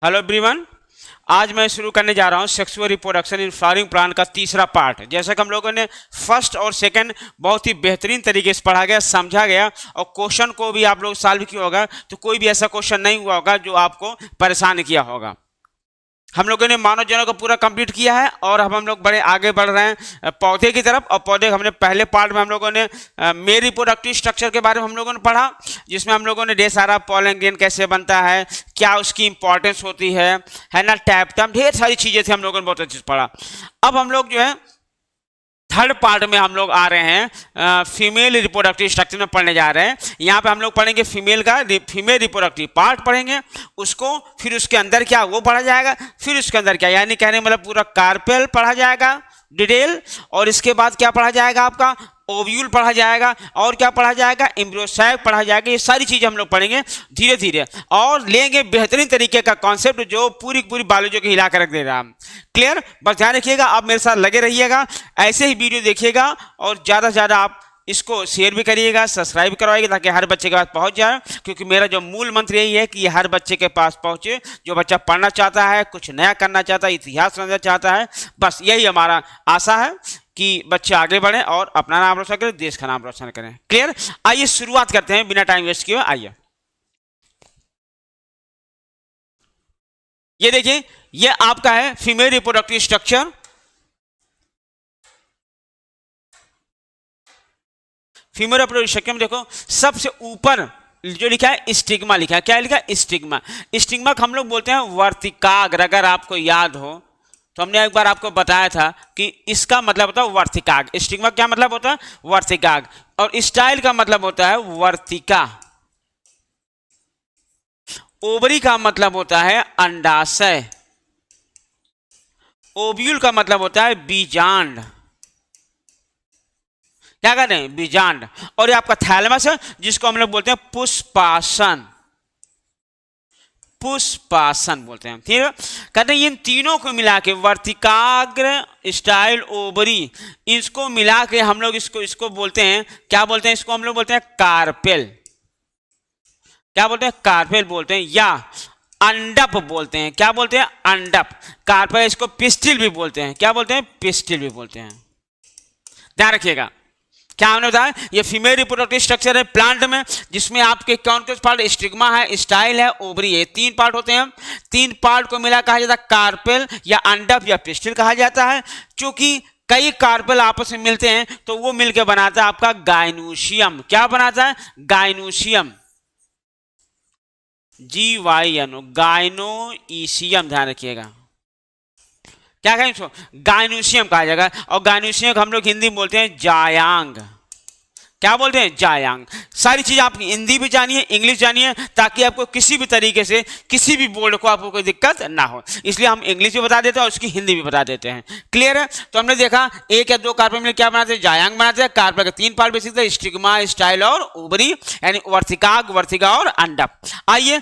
Hello everyone. आज मैं शुरू करने जा रहा हूँ sexual reproduction in flowering plant का तीसरा पार्ट। जैसा कि हम लोगों ने फर्स्ट और सेकंड बहुत ही बेहतरीन तरीके से पढ़ा गया, समझा गया और क्वेश्चन को भी आप लोग सॉल्व किया होगा, तो कोई भी ऐसा क्वेश्चन नहीं हुआ होगा जो आपको परेशान किया होगा। हम लोगों ने मानव जनों को पूरा कंप्लीट किया है और अब हम लोग बड़े आगे बढ़ रहे हैं पौधे की तरफ। और पौधे हमने पहले पार्ट में हम लोगों ने मेल रिप्रोडक्टिव स्ट्रक्चर के बारे में हम लोगों ने पढ़ा, जिसमें हम लोगों ने ढेर सारा पॉलन ग्रेन कैसे बनता है, क्या उसकी इंपॉर्टेंस होती है ना, टैप्टम, ढेर सारी चीजें थी, हम लोगों ने बहुत अच्छे से पढ़ा। अब हम लोग जो है थर्ड पार्ट में हम लोग आ रहे हैं, फीमेल रिप्रोडक्टिव स्ट्रक्चर में पढ़ने जा रहे हैं। यहाँ पे हम लोग पढ़ेंगे फीमेल रिप्रोडक्टिव पार्ट पढ़ेंगे उसको, फिर उसके अंदर क्या वो पढ़ा जाएगा, फिर उसके अंदर क्या, यानी कहने मतलब पूरा कार्पेल पढ़ा जाएगा डिटेल, और इसके बाद क्या पढ़ा जाएगा, आपका ओव्यूल पढ़ा जाएगा, और क्या पढ़ा जाएगा, एम्ब्रियोसाइक पढ़ा जाएगा। ये सारी चीजें हम लोग पढ़ेंगे धीरे धीरे और लेंगे बेहतरीन तरीके का कॉन्सेप्ट जो पूरी पूरी बायोलॉजी को हिला कर रख दे रहा है। क्लियर? बस ध्यान रखिएगा, आप मेरे साथ लगे रहिएगा, ऐसे ही वीडियो देखिएगा और ज़्यादा से ज़्यादा आप इसको शेयर भी करिएगा, सब्सक्राइब करवाइएगा ताकि हर बच्चे के पास पहुंच जाए। क्योंकि मेरा जो मूल मंत्र यही है कि ये हर बच्चे के पास पहुंचे, जो बच्चा पढ़ना चाहता है, कुछ नया करना चाहता है, इतिहास समझना चाहता है, बस यही हमारा आशा है कि बच्चे आगे बढ़ें और अपना नाम रोशन करें, देश का नाम रोशन करें। क्लियर? आइए शुरुआत करते हैं बिना टाइम वेस्ट किए। आइए, ये देखिए, ये आपका है female reproductive structure. Female reproductive structure में देखो सबसे ऊपर जो लिखा है स्टिग्मा लिखा है। क्या लिखा है? स्टिग्मा। स्टिग्मा हम लोग बोलते हैं वर्तिकाग्र। अगर आपको याद हो तो हमने एक बार आपको बताया था कि इसका मतलब होता है वर्तिकाग्र। स्टिग्मा क्या मतलब होता है? वर्तिकाग्र। और स्टाइल का मतलब होता है वर्तिका। ओवरी का मतलब होता है अंडाशय। ओव्यूल का मतलब होता है बीजांड। क्या कहते हैं? बीजांड। और ये आपका थैलेमस है जिसको हम लोग बोलते हैं पुष्पासन। पुष्पासन बोलते हैं। ठीक है? कहते हैं इन तीनों को मिला के वर्तिकाग्र, स्टाइल, ओवरी, इसको मिला के हम लोग इसको बोलते हैं, क्या बोलते हैं? इसको हम लोग बोलते हैं कार्पेल। क्या बोलते हैं? कार्पेल बोलते हैं, या अंडप बोलते हैं। क्या बोलते हैं? अंडप। कार्पेल इसको पिस्टिल भी बोलते हैं। क्या बोलते हैं? पिस्टिल भी बोलते हैं। ध्यान रखिएगा। क्या हमने बताया? ये फीमेल रिप्रोडक्टिव स्ट्रक्चर है प्लांट में, जिसमें आपके कौन कौन पार्ट? स्टिग्मा है, स्टाइल है, ओवरी है। तीन पार्ट होते हैं। तीन पार्ट को मिला कहा जाता है कार्पेल या अंडप या पिस्टिल कहा जाता है। क्योंकि कई कार्पेल आपस में मिलते हैं तो वो मिलकर बनाता है आपका गाइनोशियम। क्या बनाता है? गाइनोशियम। GYNO, गाइनोईशियम। ध्यान रखिएगा, क्या कहें इसको? गाइनोशियम कहा जाएगा। और गाइनोशियम हम लोग हिंदी में बोलते हैं जायांग। क्या बोलते हैं? जायांग। सारी चीज आप हिंदी भी जानिए, इंग्लिश जानिए, ताकि आपको किसी भी तरीके से किसी भी बोर्ड को आपको कोई दिक्कत ना हो। इसलिए हम इंग्लिश भी बता देते हैं और उसकी हिंदी भी बता देते हैं। क्लियर है? तो हमने देखा एक या दो कार्पेल में क्या बनाते हैं? जायांग बनाते हैं। कार्पेल के तीन पार्ट बेसिक थे, स्टिग्मा, स्टाइल और ओवरी, यानी वर्तिकाग, वर्तिका और अंडप। आइए,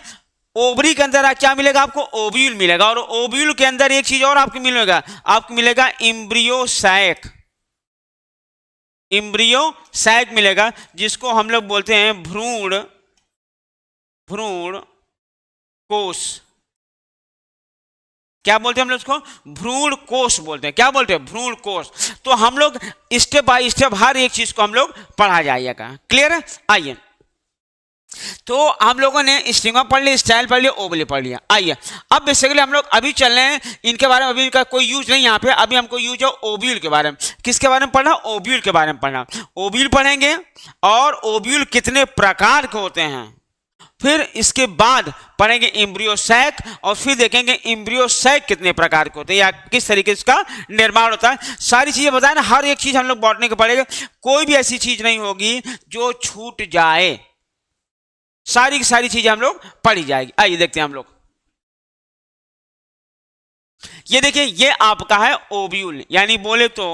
ओवरी के अंदर क्या मिलेगा आपको? ओव्यूल मिलेगा। और ओव्यूल के अंदर एक चीज और आपको मिलेगा, आपको मिलेगा एम्ब्रियोसैक। एम्ब्रियोसैक मिलेगा, जिसको हम लोग बोलते हैं भ्रूण कोष। क्या बोलते हैं हम लोग उसको? भ्रूण कोष बोलते हैं। क्या बोलते हैं? भ्रूण कोष। तो हम लोग स्टेप बाय स्टेप हर एक चीज को हम लोग पढ़ा जाइएगा। क्लियर है? आइए, तो हम लोगों ने स्टिग्मा पढ़ लिया, स्टाइल पढ़ लिया, ओवली पढ़ लिया। आइए, अब बेसिकली हम लोग अभी चल रहे हैं इनके बारे में। अभी इनका कोई यूज नहीं यहाँ पे। अभी हमको यूज है ओव्यूल के बारे में। किसके बारे में पढ़ना? ओव्यूल के बारे में पढ़ना। ओव्यूल पढ़ेंगे और ओव्यूल कितने प्रकार के होते हैं। फिर इसके बाद पढ़ेंगे एम्ब्रियोसैक और फिर देखेंगे एम्ब्रियोसैक कितने प्रकार के होते हैं या किस तरीके से इसका निर्माण होता है। सारी चीजें बताएं ना, हर एक चीज हम लोग बॉटनी के पढ़ेंगे। कोई भी ऐसी चीज नहीं होगी जो छूट जाए। सारी की सारी चीजें हम लोग पढ़ी जाएगी। आइए देखते हैं हम लोग। ये देखिए, ये आपका है ओव्यूल, यानी बोले तो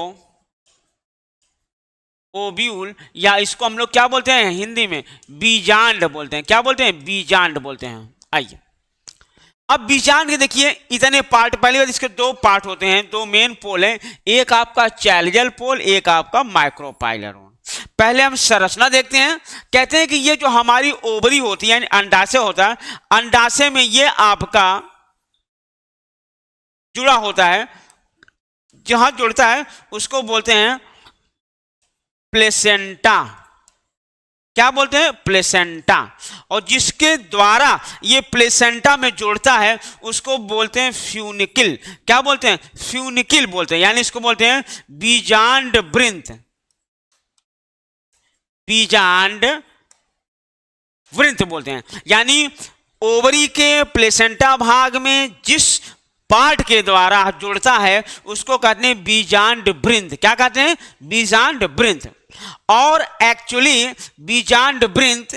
ओव्यूल, या इसको हम लोग क्या बोलते हैं हिंदी में? बीजांड बोलते हैं। क्या बोलते हैं? बीजांड बोलते हैं। आइए, अब बीजांड के देखिए इतने पार्ट। पहले बार इसके दो पार्ट होते हैं, दो मेन पोल हैं, एक आपका चैलिजल पोल, एक आपका माइक्रोपाइलर। पहले हम संरचना देखते हैं। कहते हैं कि ये जो हमारी ओवरी होती है यानी अंडाशय होता है, अंडाशय में ये आपका जुड़ा होता है, जहां जुड़ता है उसको बोलते हैं प्लेसेंटा। क्या बोलते हैं? प्लेसेंटा। और जिसके द्वारा ये प्लेसेंटा में जुड़ता है उसको बोलते हैं फ्यूनिकिल। क्या बोलते हैं? फ्यूनिकिल बोलते हैं, यानी इसको बोलते हैं बीजांड वृंत। बीजांड वृंत बोलते हैं, यानी ओवरी के प्लेसेंटा भाग में जिस पार्ट के द्वारा जुड़ता है उसको कहते हैं बीजांड वृंत। क्या कहते हैं? बीजांड वृंत। और एक्चुअली बीजांड वृंत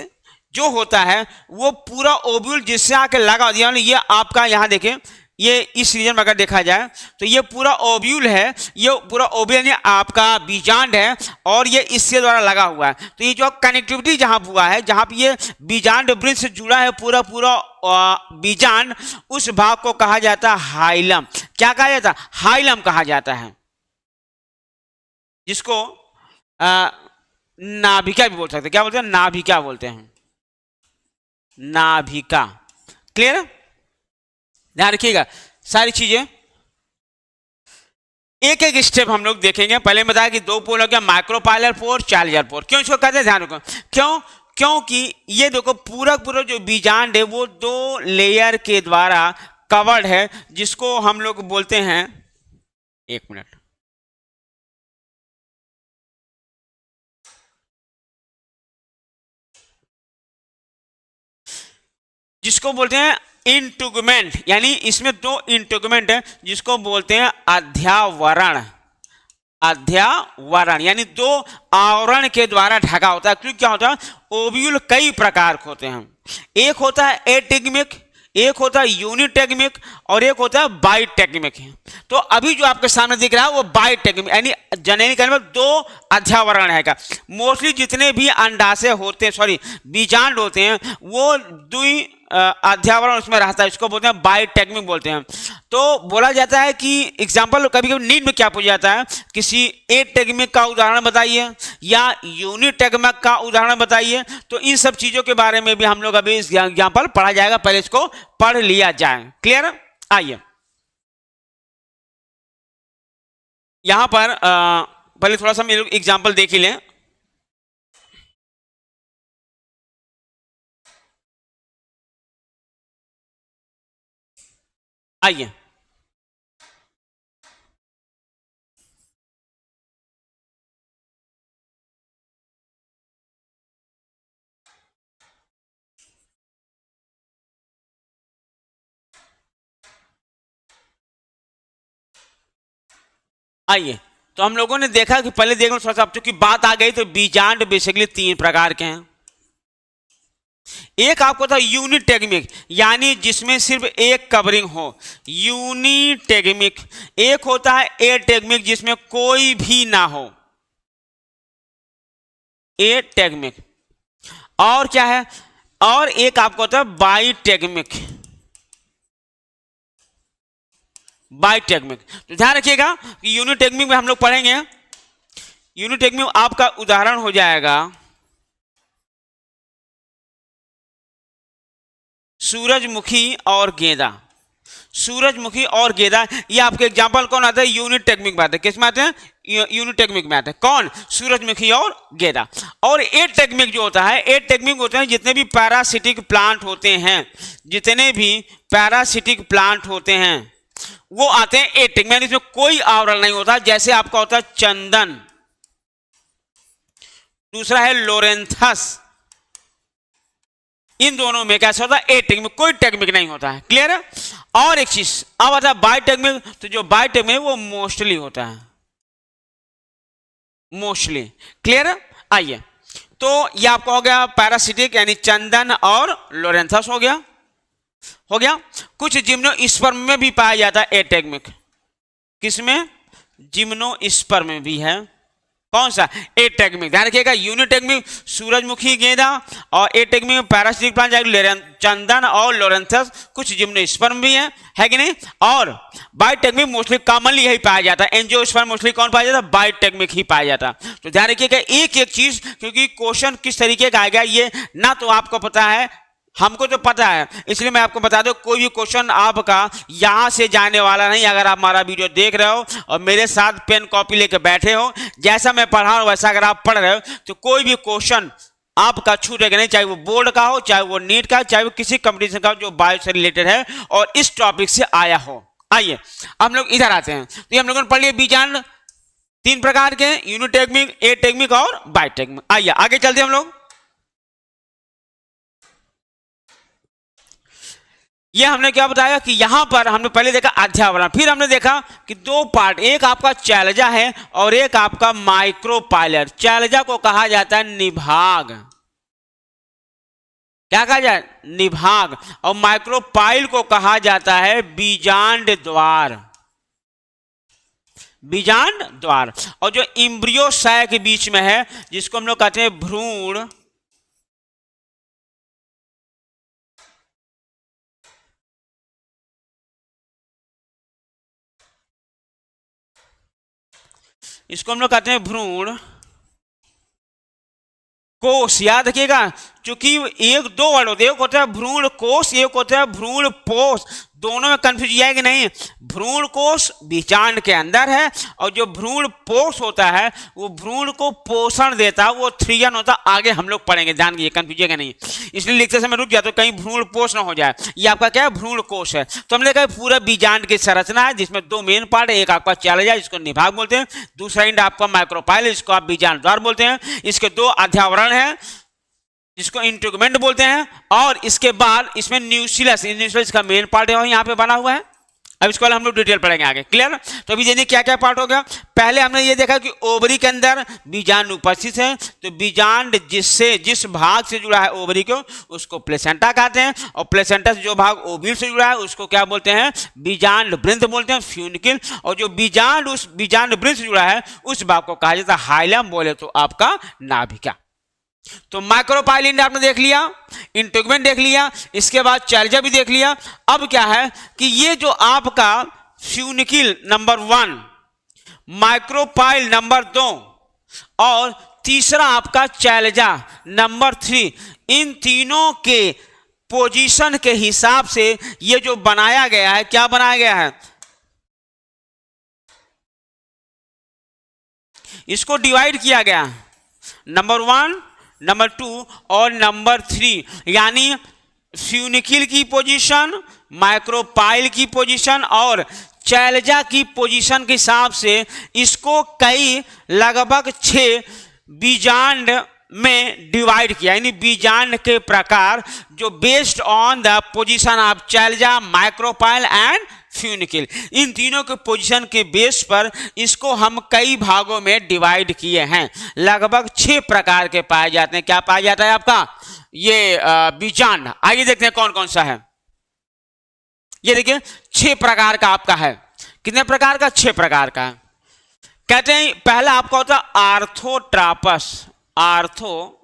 जो होता है वो पूरा ओव्यूल जिससे आके लगा दिया, ये आपका यहां देखें, ये इस रीजन में अगर देखा जाए तो ये पूरा ओव्यूल है, ये पूरा ओव्यूल आपका बीजांड है और ये इससे द्वारा लगा हुआ है। तो ये जो कनेक्टिविटी जहां हुआ है, जहां पे ये बीजांड वृंत से जुड़ा है पूरा पूरा बीजांड, उस भाग को कहा जाता है हाइलम। क्या कहा जाता है? हाइलम कहा जाता है, जिसको नाभिका भी बोल सकते हैं। क्या बोलते हैं? नाभिका बोलते हैं, नाभिका। क्लियर? ध्यान रखिएगा सारी चीजें, एक एक स्टेप हम लोग देखेंगे। पहले बताया कि दो पोल हो गया, माइक्रोपाइलर पोर, चार्जर पोर। क्यों इसको कहते हैं? ध्यान रखो क्यों, क्योंकि ये देखो पूरा पूरा जो बीजांड है वो दो लेयर के द्वारा कवर्ड है, जिसको हम लोग बोलते हैं, एक मिनट, जिसको बोलते हैं इंटुगमेंट, यानी इसमें दो इंटुगमेंट है जिसको बोलते हैं अध्यावरण। अध्यावरण यानी दो आवरण के द्वारा ढका होता है। क्योंकि क्या होता है? ओव्यूल कई प्रकार के होते हैं, एक होता है एटेगमिक, एक होता है यूनिटेगमिक और एक होता है बाइटेगमिक। तो अभी जो आपके सामने दिख रहा है वो बाइटेगमिक, यानी जनरली कहने में दो अध्यावरण है। मोस्टली जितने भी अंडाशय होते हैं, सॉरी बीजांड होते हैं, वो दुई अध्यावरण उसमें रहता है, इसको बोलते हैं बाइटेगमिक बोलते हैं। तो बोला जाता है कि एग्जाम्पल कभी कभी नींद में क्या पूछा जाता है, किसी एटेगमिक का उदाहरण बताइए या यूनिटेगमिक का उदाहरण बताइए। तो इन सब चीजों के बारे में भी हम लोग अभी एग्जाम्पल पढ़ा जाएगा, पहले इसको पढ़ लिया जाए। क्लियर? आइए यहां पर पहले थोड़ा सा हम एग्जाम्पल देख ही लें। आइए आइए तो हम लोगों ने देखा कि पहले देख लो थोड़ा सा, चूंकि बात आ गई तो बीजांड बेसिकली तीन प्रकार के हैं। एक आपको था यूनिटेगमिक, यानी जिसमें सिर्फ एक कवरिंग हो, यूनिटेगमिक। एक होता है एटेगमिक, जिसमें कोई भी ना हो, एटेगमिक। और क्या है? और एक आपको होता है बाइटेगमिक। बाइटेगमिक तो ध्यान रखिएगा कि यूनिटेगमिक में हम लोग पढ़ेंगे। यूनिटेगमिक आपका उदाहरण हो जाएगा सूरजमुखी और गेंदा। सूरजमुखी और गेंदा, ये आपके एग्जांपल कौन आता है? यूनिटेगमिक में आते हैं। किस में आते हैं? यूनिटेगमिक में आते हैं। कौन? सूरजमुखी और गेंदा। और एटेगमिक जो होता है, एटेगमिक होते हैं जितने भी पैरासिटिक प्लांट होते हैं, जितने भी पैरासिटिक प्लांट होते हैं वो आते हैं एटेगमिक, इसमें कोई आवरण नहीं होता। जैसे आपका होता है चंदन, दूसरा है लोरेंथस। इन दोनों में कैसा होता है? एटेगमिक, कोई टेगमिक नहीं होता है। क्लियर है? और एक चीज अब आता है बाइटेगमिक। तो जो बाइटेगमिक वो मोस्टली होता है, मोस्टली। क्लियर है? आइए तो ये आपका हो गया पैरासिटिक, यानी चंदन और लोरेंथस हो गया। कुछ जिम्नोस्पर्म में भी पाया जाता है एटेगमिक। किसमें? जिम्नोस्पर्म में भी है। कौन सा? एटेगमिक। ध्यान रखिएगा, यूनिटेगमिक सूरजमुखी गेंदा, और एटेगमिक में पैरासिटिक प्लांट चंदन और लोरेंथस, कुछ जिम्नोस्पर्म भी है कि नहीं। और बाइटेगमिक मोस्टली कॉमनली यही पाया जाता है। एंजियोस्पर्म मोस्टली कौन पाया जाता है? बाइटेगमिक ही पाया जाता है। तो ध्यान रखिएगा एक एक चीज, क्योंकि क्वेश्चन किस तरीके का आएगा ये ना तो आपको पता है हमको तो पता है, इसलिए मैं आपको बता दूं कोई भी क्वेश्चन आपका यहां से जाने वाला नहीं। अगर आप हमारा वीडियो देख रहे हो और मेरे साथ पेन कॉपी लेके बैठे हो, जैसा मैं पढ़ा हूं वैसा अगर आप पढ़ रहे हो, तो कोई भी क्वेश्चन आपका छूटेगा नहीं, चाहे वो बोर्ड का हो, चाहे वो नीट का, चाहे वो किसी कंपटीशन का जो बायो से रिलेटेड है और इस टॉपिक से आया हो। आइए हम लोग इधर आते हैं। तो हम लोगों ने पढ़ लिया बीजांड 3 प्रकार के, यूनिटेक्मिक, एटेक्मिक और बायोटेक्मिक। आइए आगे चलते हैं हम लोग। ये हमने क्या बताया कि यहां पर हमने पहले देखा अध्यावरण, फिर हमने देखा कि 2 पार्ट, एक आपका शैलजा है और एक आपका माइक्रोपाइलर। शैलजा को कहा जाता है निभाग, क्या कहा जाए, निभाग। और माइक्रोपाइल को कहा जाता है बीजांड द्वार, बीजांड द्वार। और जो इम्ब्रियो शय के बीच में है, जिसको हम लोग कहते हैं भ्रूण, इसको हम लोग कहते हैं भ्रूण कोश। याद रखिएगा, क्योंकि 1-2 वर्ड होते हैं, एक होता है भ्रूण कोश, एक होता है भ्रूण पोष। दोनों में कंफ्यूज किया कि नहीं। भ्रूण कोश बीजांड के अंदर है और जो भ्रूण पोष होता है वो भ्रूण को पोषण देता है, वो थ्रियन होता है। आगे हम लोग पढ़ेंगे, ध्यान दीजिए, कंफ्यूज कि नहीं, इसलिए लिखते समय रुक जाए तो कहीं भ्रूण पोष ना हो जाए। ये आपका क्या है, भ्रूण कोश है। तो हमने कहा पूरा बीजांड की संरचना है जिसमें 2 मेन पार्ट है, एक आपका शैलजा जिसको निभाग बोलते हैं, दूसरा इंड आपका माइक्रोपाइल जिसको आप बीजांड द्वार बोलते हैं। इसके 2 अध्यावरण है जिसको इंटेगुमेंट बोलते हैं, और इसके बाद इसमें न्यूक्लियस, न्यूक्लियस का मेन पार्ट है यहाँ पे बना हुआ है। अब इसको हम लोग डिटेल पढ़ेंगे आगे, क्लियर। तो अभी देखिए क्या क्या पार्ट हो गया। पहले हमने ये देखा कि ओवरी के अंदर बीजांड उपस्थित है, तो बीजांड जिस भाग से जुड़ा है ओवरी को उसको प्लेसेंटा कहते हैं, और प्लेसेंटा से जो भाग ओव्यूल से जुड़ा है उसको क्या बोलते हैं, बीजांड वृंत बोलते हैं, फ्यूनिकल। और जो बीजांड उस बीजांड वृंत से जुड़ा है उस भाग को कहा जाता है हाइलम, बोले तो आपका नाभिका। तो माइक्रोपाइल इंड आपने देख लिया, इंटेगुमेंट देख लिया, इसके बाद शैलजा भी देख लिया। अब क्या है कि ये जो आपका फ्यूनिकल नंबर 1, माइक्रोपाइल नंबर 2 और तीसरा आपका शैलजा नंबर 3, इन तीनों के पोजीशन के हिसाब से ये जो बनाया गया है, क्या बनाया गया है, इसको डिवाइड किया गया, नंबर 1, नंबर 2 और नंबर 3। यानी फ्यूनिकल की पोजीशन, माइक्रोपाइल की पोजीशन और शैलजा की पोजीशन के हिसाब से इसको कई लगभग 6 बीजांड में डिवाइड किया। यानी बीजांड के प्रकार जो based on the position of chalaza, micropyle and funicle, इन तीनों के पोजीशन के बेस पर इसको हम कई भागों में डिवाइड किए हैं। लगभग 6 प्रकार के पाए जाते हैं। क्या पाया जाता है आपका ये बीजांड। आइए देखते हैं कौन कौन सा है। ये देखिए 6 प्रकार का आपका है। कितने प्रकार का, 6 प्रकार का है। कहते हैं पहला आपका होता है आर्थोट्रापस, आर्थोट्रापस।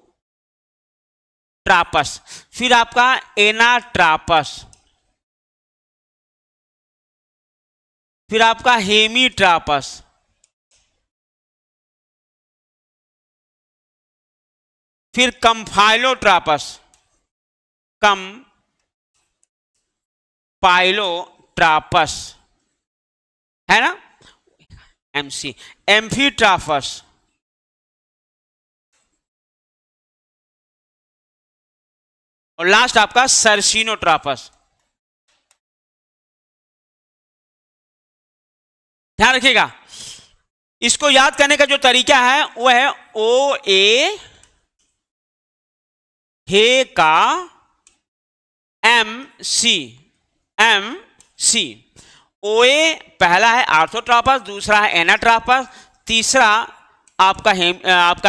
फिर आपका एनाट्रापस, फिर आपका हेमीट्रापस, फिर कंफाइलोट्रापस, कंपाइलोट्रापस है ना, एमसी, एम्फीट्रापस, और लास्ट आपका सर्सिनोट्रापस। ध्यान रखिएगा, इसको याद करने का जो तरीका है वो है ओ ए हे का एम सी, ओ ए पहला है आर्थोट्रापस, दूसरा है एनाट्रापस, तीसरा आपका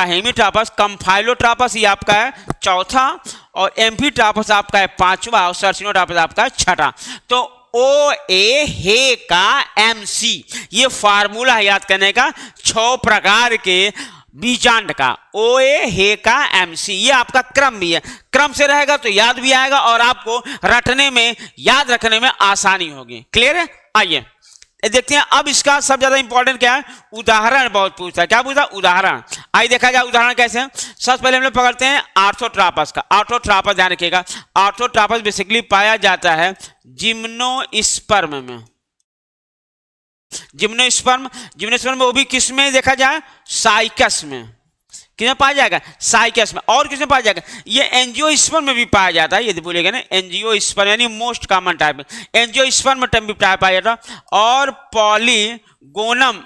हेमीट्रापस, कंफाइलोट्रापस ये आपका है चौथा, और एम्फीट्रापस आपका है 5वां, और सर्सिनोट्रापस आपका है 6वां। तो ओ ए हे का एम सी, ये फार्मूला है याद करने का 6 प्रकार के बीजांड का। ओ ए हे का एम सी, ये आपका क्रम भी है। क्रम से रहेगा तो याद भी आएगा और आपको रटने में, याद रखने में आसानी होगी। क्लियर है। आइए देखते हैं अब इसका सबसे ज्यादा इंपॉर्टेंट क्या है, उदाहरण बहुत पूछता है। क्या पूछता है, उदाहरण। आइए देखा जाए उदाहरण कैसे है। सबसे पहले हम लोग पकड़ते हैं आर्थोट्रापस का। आर्थोट्रापस ध्यान रखिएगा, आर्थोट्रापस बेसिकली पाया जाता है जिम्नोस्पर्म में। जिम्नोस्पर्म में, वो भी किस में देखा जाए, साइकस में। किसमें पाया जाएगा, साइकस में। और किसमें पाया जाएगा, ये एंजियोस्पर्म में भी पाया जाता है। यदि बोलेगा ना एंजियोस्पर्म यानी मोस्ट कॉमन टाइप, एंजियोस्पर्म में भी पाया जाता है, और पॉलीगोनम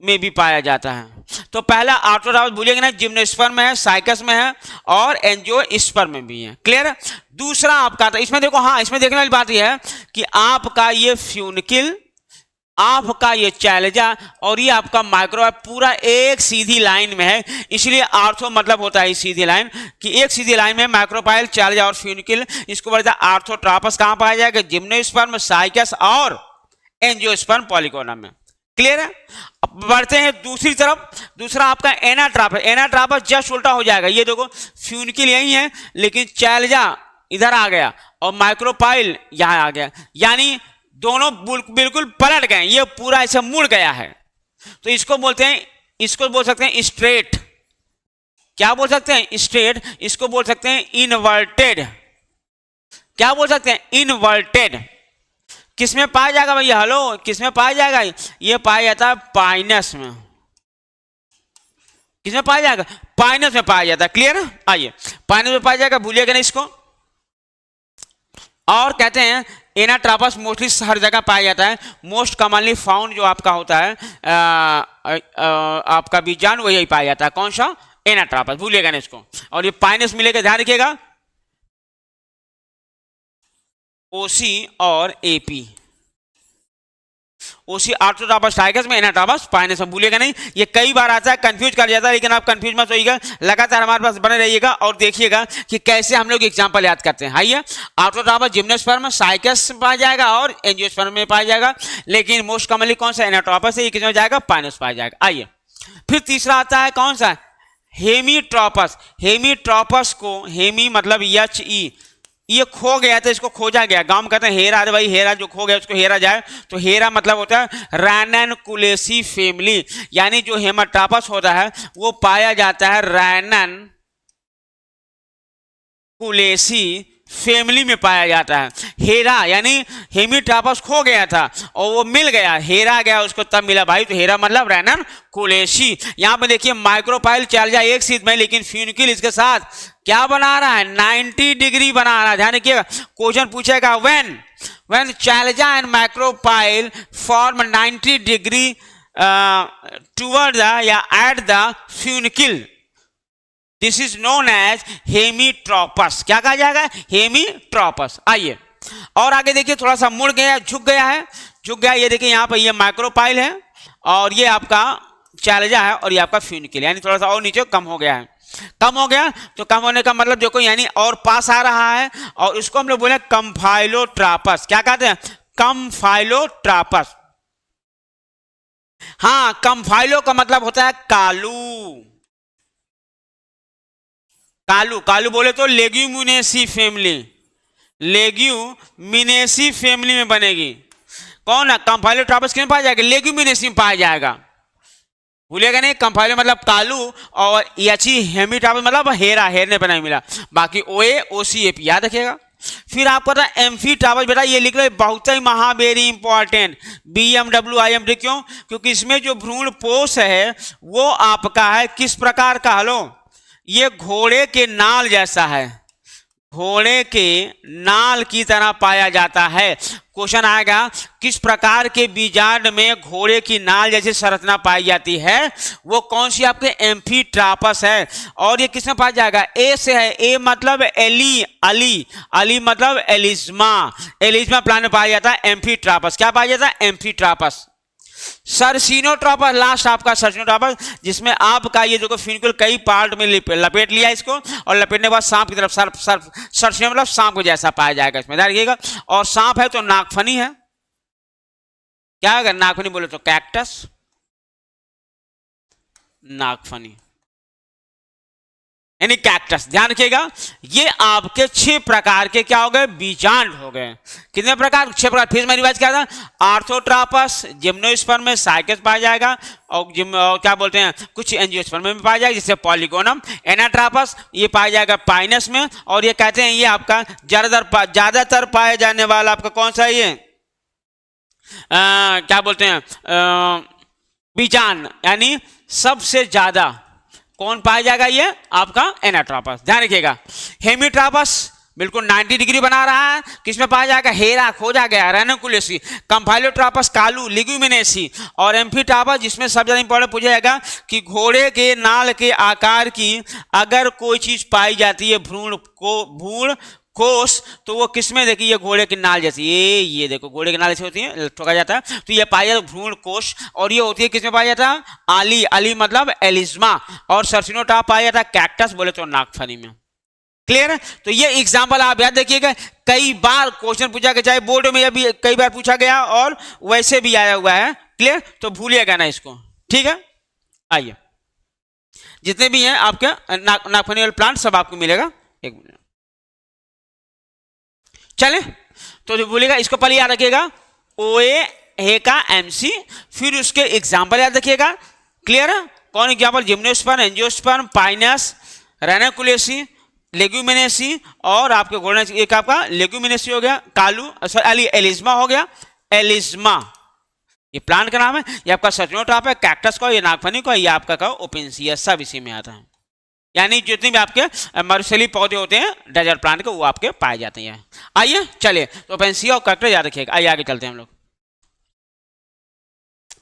में भी पाया जाता है। तो पहला आर्थोट्रापस भूलिएगा ना, जिम्नोस्पर्म में है, साइकस में है और एंजियोस्पर्म में भी है। क्लियर है। दूसरा आपका था, इसमें देखो, हाँ इसमें देखने वाली बात यह है कि आपका ये फ्यूनिकिल, आपका ये चैलेजा और ये आपका माइक्रो पूरा एक सीधी लाइन में है। इसलिए आर्थो मतलब होता है सीधी लाइन, कि एक सीधी लाइन में माइक्रोपाइल, चैलेजा और फ्यूनिकिल। इसको बोलता है आर्थोट्रापस। कहां पाया जाएगा, जिम्नोस्पर्म, साइकस और एंजियोस्पर्म पॉलीगोनम में। क्लियर है। अब बढ़ते हैं दूसरी तरफ। दूसरा आपका एनाट्रापस। एनाट्रापस जस्ट उल्टा हो जाएगा। ये देखो फ्यूनिकिल यही है, लेकिन चैलेजा इधर आ गया और माइक्रोपाइल यहां आ गया, यानी दोनों बिल्कुल पलट गए, ये पूरा ऐसे मुड़ गया है। तो इसको बोलते हैं, इसको बोल सकते हैं स्ट्रेट। क्या बोल सकते हैं, स्ट्रेट। इसको बोल सकते हैं इनवर्टेड। क्या बोल सकते हैं, इनवर्टेड। किसमें पाया जाएगा भैया, हेलो, किसमें पाया जाएगा, ये पाया जाता है पाइनस में। किसमें पाया जाएगा, पाइनस में पाया जाता है। क्लियर है। आइए, पाइनस में पाया जाएगा, भूलिएगा नहीं इसको। और कहते हैं एनाट्रापस मोस्टली हर जगह पाया जाता है। मोस्ट कॉमनली फाउंड जो आपका होता है आपका बीजाणु, वही पाया जाता है। कौन सा, एनाट्रापस, भूलिएगा ना इसको। और ये पाइनस मिलेगा, ध्यान रखिएगा, ओसी और एपी। ओसी आर्थोट्रापस साइकस में, एनाट्रापस पाइनस में, भूलिएगा नहीं। ये कई बार आता है, कंफ्यूज कर जाता है, लेकिन आप कंफ्यूज मत होइएगा, लगातार हमारे पास बने रहिएगा और देखिएगा कि कैसे हम लोग एग्जांपल याद करते हैं। आइए, आर्थोट्रापस जिम्नोस्पर्म, साइकस में पाया जाएगा और एंजियोस्पर्म में पाया जाएगा, लेकिन मोस्ट कॉमनली कौन सा, एनाट्रापस है, ये किसमें जाएगा, पाइनस पाया जाएगा। आइए, फिर तीसरा आता है कौन सा, हेमीट्रोपस। हेमीट्रोपस को, हेमी मतलब HE, ये खो गया था, इसको खोजा गया। गांव में कहते हैं हेरा, अरे भाई हेरा जो खो गया उसको हेरा जाए। तो हेरा मतलब होता है रैननकुलेसी फैमिली, यानी जो हेमाट्रापस होता है वो पाया जाता है रैननकुलेसी फैमिली में पाया जाता है। हेरा यानी हेमीट्रापस खो गया था और वो मिल गया, हेरा गया उसको तब मिला भाई, तो हेरा मतलब रैननकुलेसी। यहां पे देखिए माइक्रोपाइल चल जाए एक सीध में, लेकिन फ्यूनिकिल इसके साथ क्या बना रहा है, 90 डिग्री बना रहा है। ध्यान रखिएगा, क्वेश्चन पूछेगा when chalaza and micropyle form 90 degree toward the या at the funicle, this is known as hemitropous. क्या कहा जाएगा, हेमीट्रोपस। आइए और आगे देखिए, थोड़ा सा मुड़ गया, झुक गया है, झुक गया। ये देखिए यहाँ पर ये माइक्रोपाइल है और ये आपका चैलेजा है और ये आपका फ्यूनिकिल, यानी थोड़ा सा और नीचे कम हो गया है। कम हो गया तो कम होने का मतलब देखो, यानी और पास आ रहा है, और उसको हम लोग बोले कम्फाइलोट्रापस। क्या कहते हैं, कम्फाइलोट्रापस। हाँ, कम्फाइलो का मतलब होता है कालू। कालू, कालू बोले तो लेग्यूमिनेसी फैमिली, लेग्यूमिनेसी फैमिली में बनेगी। कौन है, कम्फाइलोट्रापस किसमें पाया जाएगा, लेग्यूमिनेसी में पाया जाएगा। भूलिएगा नहीं, कम्फाइलो मतलब कालू और याची हेमीट्रापस मतलब हेरा, हेरने पर नहीं मिला। बाकी ओए, ओसी, एपी याद रखिएगा। फिर आपका था एम्फीट्रापस। बेटा ये लिख लो, बहुत ही वेरी इंपॉर्टेंट, BMW IMD। क्यों, क्योंकि इसमें जो भ्रूण पोष है वो आपका है किस प्रकार का, हलो, ये घोड़े के नाल जैसा है, घोड़े के नाल की तरह पाया जाता है। क्वेश्चन आएगा किस प्रकार के बीजांड में घोड़े की नाल जैसी संरचना पाई जाती है, वो कौन सी आपके एम्फीट्रापस है। और ये किसमें पाया जाएगा, ए से है, ए मतलब एली, अली, अली मतलब एलिज्मा, एलिज्मा प्लांट में पाया जाता है एम्फीट्रापस। क्या पाया जाता है, एम्फीट्रापस। सरसिनोट्रापस, लास्ट आपका सरसिनोट्रापस, जिसमें आपका ये जो फ्यूनिकुल कई पार्ट में लपेट लिया इसको, और लपेटने के बाद सांप की तरफ सरसिनो मतलब सांप को जैसा पाया जाएगा इसमें, ध्यान रखिएगा। और सांप है तो नागफनी है। क्या अगर नागफनी बोले तो कैक्टस, नागफनी। यानी कैक्टस। ध्यान रखिएगा, ये आपके 6 प्रकार के क्या हो गए, बीजांड हो गए। कितने प्रकार, 6 प्रकार। फिर मैं रिवाइज किया था, आर्थोट्रापस, जिम्नोस्पर्म में साइकस पाया जाएगा, और क्या बोलते हैं, कुछ एंजियोस्पर्म में पाया जाएगा, जिससे पॉलीगोनम। एनाट्रापस ये पाया जाएगा पाइनस में, और ये कहते हैं ये आपका ज्यादातर पाया जाने वाला आपका कौन सा, ये क्या बोलते हैं, बीजांड, यानी सबसे ज्यादा कौन पाया जाएगा, ये आपका एनाट्रापस। ध्यान रखिएगा, हेमिट्रापस बिल्कुल 90 डिग्री बना रहा है, किसमें पाया जाएगा, हेरा, खोजा गया, रेनकुलेसी। कंफाइलोट्रापस कालू, लिग्यूमिनेसी। और एम्फीट्रापस, जिसमें सबसे ज्यादा इंपॉर्टेंट पूछा जाएगा कि घोड़े के नाल के आकार की अगर कोई चीज पाई जाती है, भ्रूण कोष, तो वो किसमें, देखिए ये घोड़े की नाल जैसी, ये देखो घोड़े की नाल जैसी होती है, ठोका जाता है, तो ये पाया जाता है भ्रूण कोष। और ये होती है किसमें पाया जाता है, आली मतलब एलिज्मा। और सर्सिनोटाप पाया जाता है कैक्टस, बोले तो नागफनी में। क्लियर। तो ये एग्जाम्पल आप याद रखिएगा, कई बार क्वेश्चन पूछा गया, चाहे बोर्ड में अभी कई बार पूछा गया और वैसे भी आया हुआ है। क्लियर, तो भूलिएगा ना इसको, ठीक है। आइए, जितने भी हैं आपके नागफनी वाले प्लांट सब आपको मिलेगा। एक मिनट, चले तो जो बोलेगा इसको पहले याद रखिएगा, ओए हे का एमसी, फिर उसके एग्जाम्पल याद रखिएगा। क्लियर है, कौन example, gymnosperm, angiosperm, pinus, ranunculaceae, leguminosae, और आपके घोड़ा एक आपका लेग्यूमिनेसी हो गया, कालू सॉरी एलिज्मा हो गया, एलिज्मा ये प्लांट का नाम है, ये आपका सर्सिनोटाप है, कैक्टस का, ये नागफनी का, ये आपका का ओपेंसिया, सब इसी में आता है। यानी जितने भी आपके मरुस्थलीय पौधे होते हैं डेजर्ट प्लांट के, वो आपके पाए जाते हैं। आइए चलिए, तो ओपेंसिया और कैक्टस याद रखिएगा। आइए आगे चलते हैं हम लोग।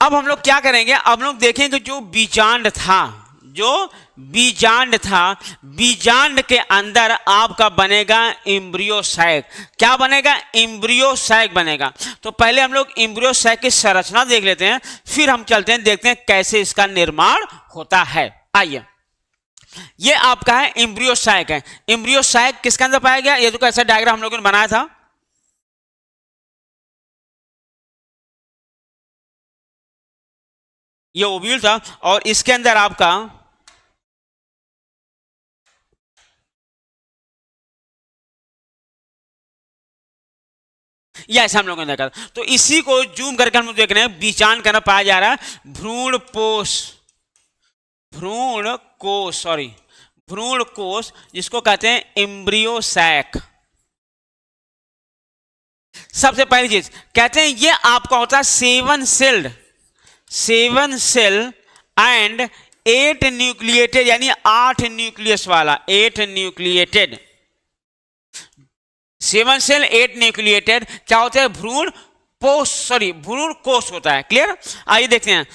अब हम लोग क्या करेंगे, अब हम लोग देखेंगे जो बीजांड था, बीजांड के अंदर आपका बनेगा एम्ब्रियोसैक। क्या बनेगा, एम्ब्रियोसैक बनेगा। तो पहले हम लोग एम्ब्रियोसैक की संरचना देख लेते हैं, फिर हम चलते हैं देखते हैं कैसे इसका निर्माण होता है। आइए, ये आपका है एम्ब्रियोसैक है। एम्ब्रियोसैक किसके अंदर पाया गया, ये तो कैसा डायग्राम हम लोगों ने बनाया था, ये ओव्यूल था, और इसके अंदर आपका ये ऐसा हम लोगों ने देखा। तो इसी को जूम करके हम लोग देख रहे हैं, बीजांड का पाया जा रहा है भ्रूण कोश, जिसको कहते हैं एम्ब्रियोसैक। सबसे पहली चीज कहते हैं ये आपका होता है 7 सेल एंड 8 न्यूक्लिएटेड, यानी 8 न्यूक्लियस वाला, 8 न्यूक्लिएटेड, 7 सेल 8 न्यूक्लिएटेड क्या होता है, भ्रूण कोश होता है। क्लियर। आइए देखते हैं,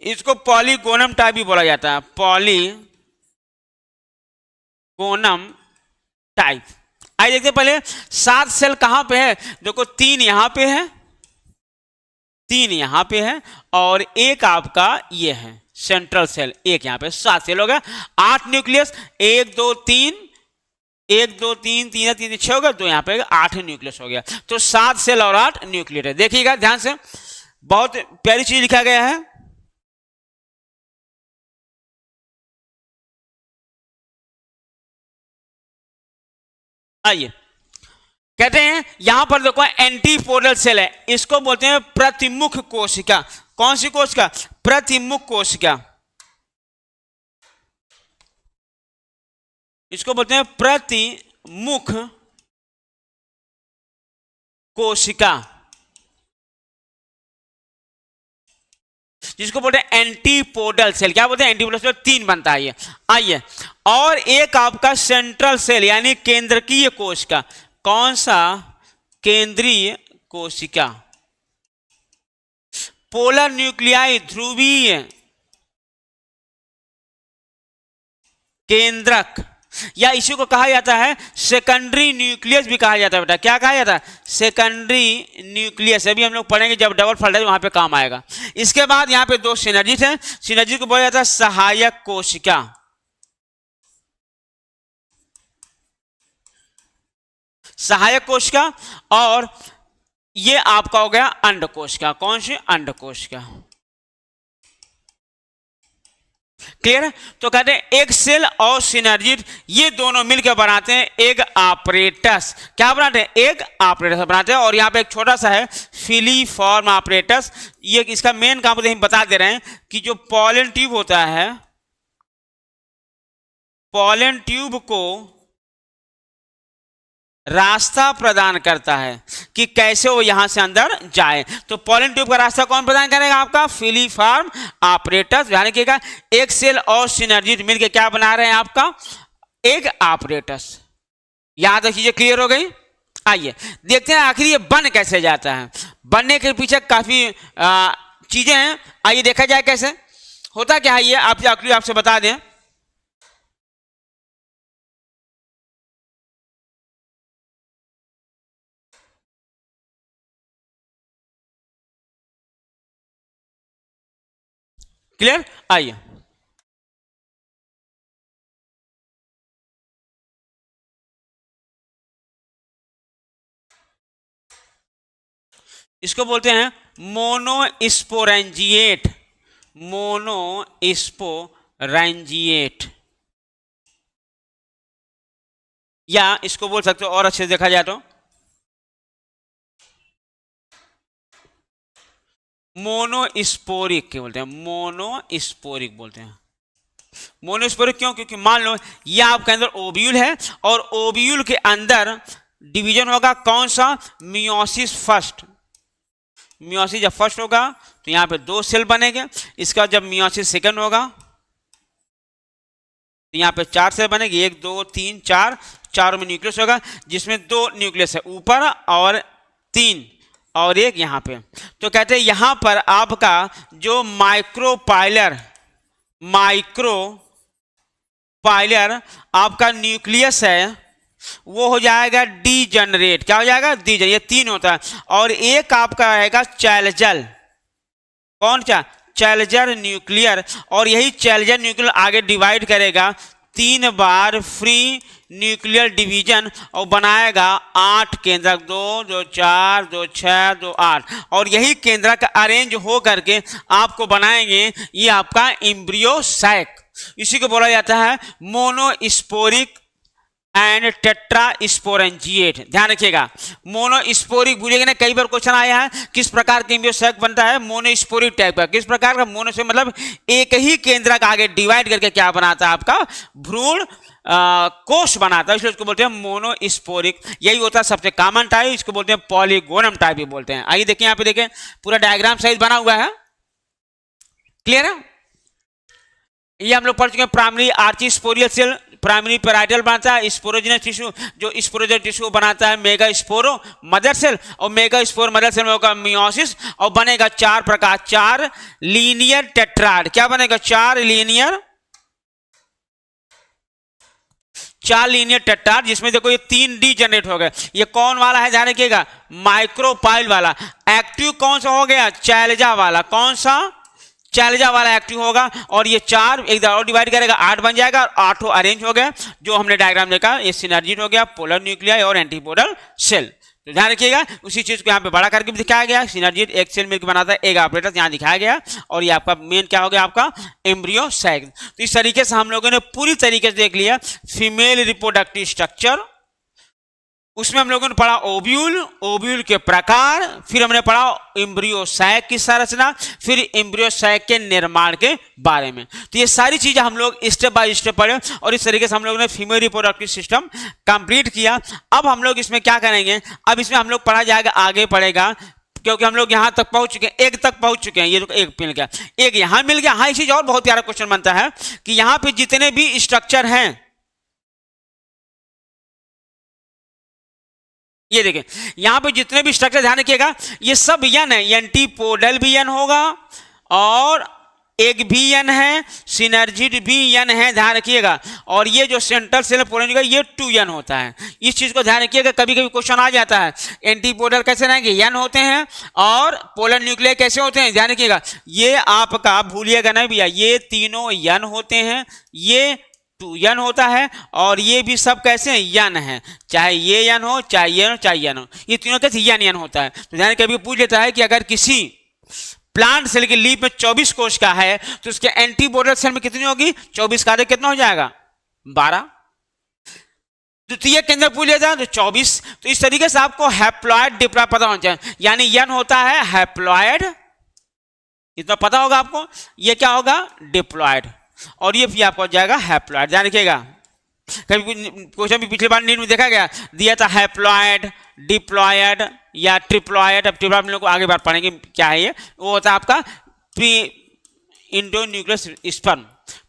इसको पॉलीगोनम टाइप भी बोला जाता है, पॉलीगोनम टाइप। आइए देखते हैं पहले 7 सेल कहां पे है, देखो 3 यहां पे है, 3 यहां पे है, और एक आपका ये है सेंट्रल सेल, एक यहां पे, 7 सेल हो गया। 8 न्यूक्लियस, 1 2 3 3 6 हो गया, 2 यहां पे 8 न्यूक्लियस हो गया। तो 7 सेल और 8 न्यूक्लियस है। देखिएगा ध्यान से, बहुत प्यारी चीज लिखा गया है। आइए, कहते हैं यहां पर देखो एंटीपोडल सेल है, इसको बोलते हैं प्रतिमुख कोशिका। कौन सी कोशिका, प्रतिमुख कोशिका, इसको बोलते हैं प्रतिमुख कोशिका, जिसको बोलते हैं एंटीपोडल सेल। क्या बोलते हैं, एंटीपोडल सेल 3 बनता है ये। आइए, और एक आपका सेंट्रल सेल यानी केंद्रकीय कोशिका। कौन सा, केंद्रीय कोशिका। पोलर न्यूक्लियाई, ध्रुवीय केंद्रक, या इसी को कहा जाता है सेकेंडरी न्यूक्लियस भी कहा जाता है। बेटा क्या कहा जाता है, सेकेंडरी न्यूक्लियस। अभी हम लोग पढ़ेंगे जब डबल फोल्ड है वहां पे काम आएगा। इसके बाद यहां पे 2 सिनर्जिस हैं, सिनर्जिस को बोला जाता है सहायक कोशिका, सहायक कोशिका। और ये आपका हो गया अंड कोशिका। कौन सी, अंड कोशिका। क्लियर है? तो कहते हैं एग सेल और सिनर्जिड ये दोनों मिलकर बनाते हैं एग ऑपरेटस। क्या बनाते हैं? एग ऑपरेटस बनाते हैं। और यहाँ पे एक छोटा सा है फिलीफॉर्म ऑपरेटस। ये इसका मेन काम हम बता दे रहे हैं कि जो पॉलन ट्यूब होता है, पॉलन ट्यूब को रास्ता प्रदान करता है कि कैसे वो यहां से अंदर जाए। तो पॉलन ट्यूब का रास्ता कौन प्रदान करेगा? आपका फिलीफॉर्म ऑपरेटस। ध्यान रखिएगा, एक सेल और सिनर्जिड मिलकर क्या बना रहे हैं? आपका एग ऑपरेटस। याद रखिए, क्लियर हो गई? आइए देखते हैं आखिर ये बन कैसे जाता है। बनने के पीछे काफी चीजें हैं, आइए देखा जाए कैसे होता क्या है। ये आपसे बता दें, क्लियर? आइए इसको बोलते हैं मोनोस्पोरेंजिएट। मोनोस्पोरेंजिएट, या इसको बोल सकते हो और अच्छे से देखा जाए तो मोनोस्पोरिक के बोलते हैं। मोनोस्पोरिक बोलते हैं। मोनोस्पोरिक क्यों? क्योंकि मान लो ये आपके अंदर ओव्यूल है और ओव्यूल के अंदर डिवीजन होगा कौन सा? Meiosis first. मियोसिस जब फर्स्ट होगा तो यहां पे 2 सेल बनेंगे। इसका जब मियोसिस सेकंड होगा तो यहां पे 4 सेल बनेंगे, 1 2 3 4, चारों में न्यूक्लियस होगा, जिसमें 2 न्यूक्लियस है ऊपर और 3 और 1 यहां पे। तो कहते हैं यहां पर आपका जो माइक्रोपाइलर आपका न्यूक्लियस है वो हो जाएगा डीजनरेट। क्या हो जाएगा? डीजनरेट। ये 3 होता है। और एक आपका रहेगा चैलजल। कौन सा? चैलजर न्यूक्लियर। और यही चैलजर न्यूक्लियर आगे डिवाइड करेगा 3 बार फ्री न्यूक्लियर डिवीजन और बनाएगा 8 केंद्रक, 2 2 4 2 6 2 8। और यही केंद्रक अरेंज हो करके आपको बनाएंगे ये आपका एम्ब्रियो सैक। इसी को बोला जाता है मोनोस्पोरिक एंड टेट्रास्पोरेंजिएट। ध्यान रखिएगा, मोनोस्पोरिक भूलिएगा ना, कई बार क्वेश्चन आया है किस प्रकार का एम्ब्रियो सैक बनता है? मोनोस्पोरिक टाइप का। किस प्रकार का? मोनो से मतलब एक ही केंद्र का आगे डिवाइड करके क्या बनाता है? आपका भ्रूण कोष बनाता है, इसलिए उसको बोलते हैं मोनोस्पोरिक। यही होता है सबसे कॉमन टाइप, इसको बोलते हैं पॉलीगोनम टाइप भी बोलते हैं। आइए देखिए, यहाँ पे देखें पूरा डायग्राम साइज बना हुआ है, क्लियर है? ये हम लोग पढ़ चुके हैं प्राइमरी आर्चिस्पोरियल सेल, प्राइमरी पैराइटल बनाता है स्पोरोजिनस टिश्यू, जो स्पोरोजिनस टिश्यू बनाता है मेगा स्पोरो मदर सेल, और मेगा स्पोर मदर सेल में होगा मियोसिस और बनेगा 4 प्रकार, 4 लीनियर टेट्राड। क्या बनेगा? 4 लीनियर टेट्राड, जिसमें देखो ये 3 डी जनरेट हो गए। ये कौन वाला है? ध्यान रखिएगा, माइक्रोपाइल वाला। एक्टिव कौन सा हो गया? चैलेजा वाला। कौन सा? चैलेजा वाला एक्टिव होगा। और ये 4 एक और डिवाइड करेगा, 8 बन जाएगा और 8 अरेंज हो गया, जो हमने डायग्राम देखा। ये सिनर्जिड हो गया, पोलर न्यूक्लियाई और एंटीपोडल सेल। तो ध्यान रखिएगा, उसी चीज को यहाँ पे बड़ा करके भी दिखाया गया। सिनर्जिड एक सेल मिलकर बनाता है एग ऑपरेटस, यहाँ दिखाया गया। और ये आपका मेन क्या हो गया? आपका एम्ब्रियो सैक। तो इस तरीके से हम लोगों ने पूरी तरीके से देख लिया फीमेल रिप्रोडक्टिव स्ट्रक्चर। उसमें हम लोगों ने पढ़ा ओव्यूल, ओव्यूल के प्रकार, फिर हमने पढ़ा एम्ब्रियो सैक की संरचना, फिर एम्ब्रियो सैक के निर्माण के बारे में। तो ये सारी चीजें हम लोग स्टेप बाय स्टेप पढ़े और इस तरीके से हम लोगों ने फीमेल रिप्रोडक्टिव सिस्टम कंप्लीट किया। अब हम लोग इसमें क्या करेंगे? अब इसमें हम लोग पढ़ा जाएगा, आगे पढ़ेगा, क्योंकि हम लोग यहां तक पहुंच चुके हैं, एग तक पहुंच चुके हैं। ये तो एग मिल गया, एग यहां मिल गया। हाँ, इसी और बहुत प्यारा क्वेश्चन बनता है कि यहां पे जितने भी स्ट्रक्चर हैं, ये देखें यहां पे जितने भी स्ट्रक्चर, ध्यान रखिएगा ये सब यन है। एंटीपोडल भी यन होगा और एग भी यन है, सिनर्जिड भी यन है, ध्यान रखिएगा। और ये जो सेंट्रल सेल पोलर ये 2 यन होता है। इस चीज को ध्यान रखिएगा, कभी कभी क्वेश्चन आ जाता है एंटीपोडल कैसे रहेंगे? यन होते हैं। और पोलर न्यूक्लियर कैसे होते हैं? ध्यान रखिएगा, ये आपका भूलिएगा नहीं भैया, ये तीनों यन होते हैं, ये 2 यन होता है, और ये भी सब कैसे हैं? यन है। चाहे ये यन हो, चाहे ये हो, चाहे यन हो, ये तीनों कैसे यन यन होता है। तो ध्यान कभी पूछ लेता है कि अगर किसी प्लांट सेल की लीफ में 24 कोश का है तो उसके एंटीबोडल सेल में कितनी होगी? 24 का कितना हो जाएगा? 12। द्वितीय केंद्र पूछ लिया जाए तो 24। तो इस तरीके से आपको हैप्लॉयड डिप्लॉयड पता होना चाहिए, यानी यन होता है हैप्लॉयड, इतना पता होगा आपको। ये क्या होगा? डिप्लॉयड। और ये भी आपको हो जाएगा हैप्लॉयड। ध्यान रखिएगा, कभी क्वेश्चन भी पिछली बार नीट में देखा गया, दिया था हैप्लॉयड, डिप्लॉयड या ट्रिप्लॉयड। अब ट्रिप्लॉयड हम लोग आगे बार पढ़ेंगे क्या है ये। वो होता है आपका pre endo nucleus sperm,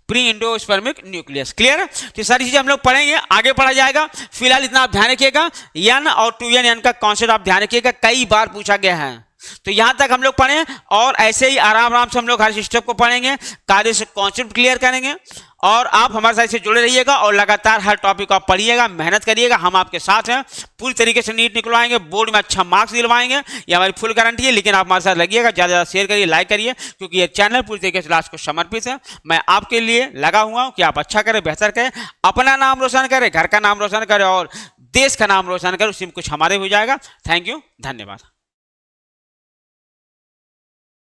pre endospermic nucleus. Clear है? तो सारी चीजें हम लोग पढ़ेंगे, आगे पढ़ा जाएगा। फिलहाल इतना आप ध्यान रखिएगा, यन और 2n यन का कॉन्सेप्ट आप ध्यान रखिएगा, कई बार पूछा गया है। तो यहां तक हम लोग पढ़े और ऐसे ही आराम आराम से हम लोग हर सिस्टम को पढ़ेंगे, कार्य से कॉन्सेप्ट क्लियर करेंगे। और आप हमारे साथ से जुड़े रहिएगा और लगातार हर टॉपिक को आप पढ़िएगा, मेहनत करिएगा, हम आपके साथ हैं। पूरी तरीके से नीट निकलवाएंगे, बोर्ड में अच्छा मार्क्स दिलवाएंगे, ये हमारी फुल गारंटी है। लेकिन आप हमारे साथ लगिएगा, ज़्यादा ज़्यादा शेयर करिए, लाइक करिए, क्योंकि ये चैनल पूरी तरीके से लास्ट को समर्पित है। मैं आपके लिए लगा हुआ हूँ कि आप अच्छा करें, बेहतर करें, अपना नाम रोशन करें, घर का नाम रोशन करें और देश का नाम रोशन करें, उसी में कुछ हमारे हो जाएगा। थैंक यू, धन्यवाद।